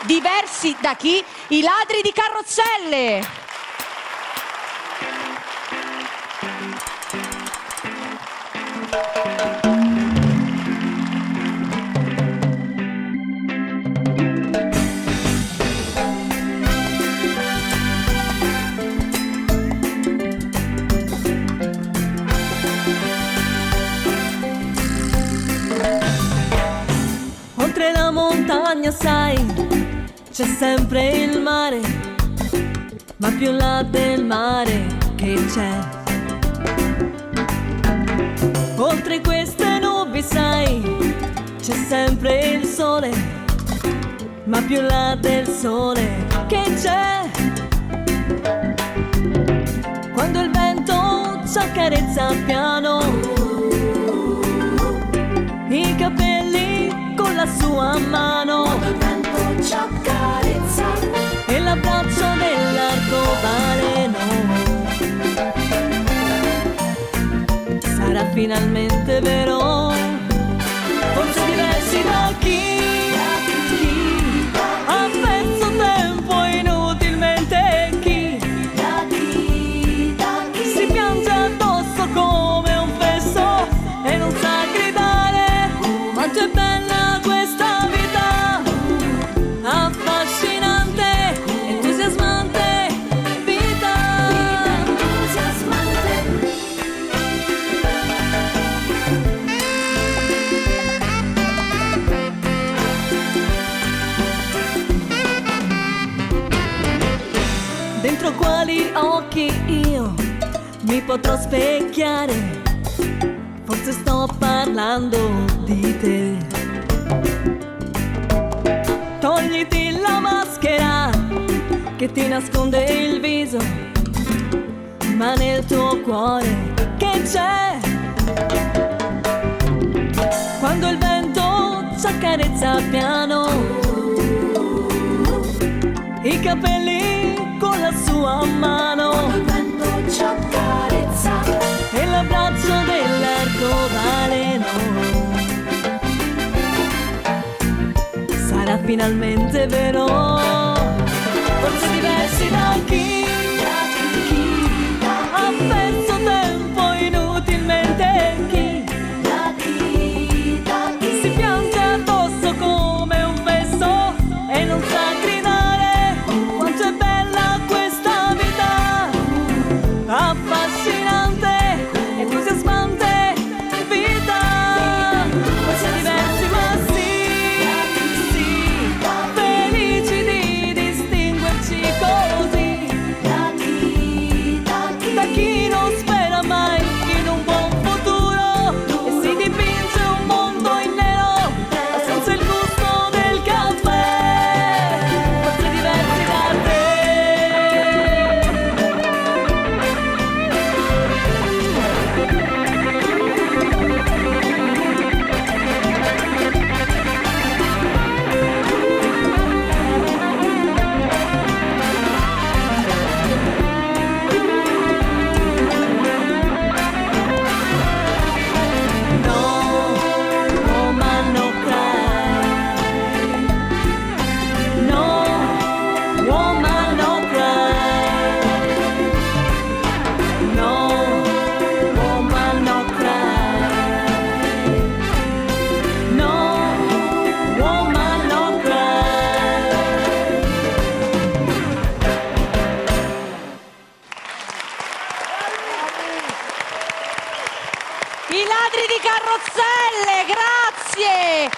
diversi da chi? I ladri di carrozzelle. Oltre la montagna, sai, c'è sempre il mare, ma più là del mare che c'è. Oltre queste nubi, sai, c'è sempre il sole, ma più là del sole che c'è. Quando il vento ci accarezza piano i capelli con la sua mano, quando il vento ci accarezza e l'abbraccio dell'arcobaleno, sarà finalmente vero. Forse diversi da chi ha perso tempo inutilmente, chi si piange addosso come un fesso e non sa gridare quanto è bella questa vita, affascinante, entusiasmante vita, dentro quali occhi io mi potrò specchiare. Forse sto parlando di te. Togliti la maschera che ti nasconde il viso, ma nel tuo cuore che c'è? Quando il vento ci accarezza piano i capelli con la sua mano, quando il vento ci accarezza e l'abbraccio dell'arcobaleno, sarà finalmente vero. Forse diversi da chi ha perso tempo inutilmente, chi si piange addosso come un fesso e non sa gridare quanto è bella questa vita, affascinante, entusiasmante vita. Forse diversi ma sì, felici di distinguerci così da chi non spera mai in un buon futuro e si dipinge un mondo in nero ma senza il gusto del caffè. Forse diversi da te. No, woman, no cry. No, woman, no cry. No, woman, no cry. No, woman, no cry. I ladri di carrozzelle, grazie!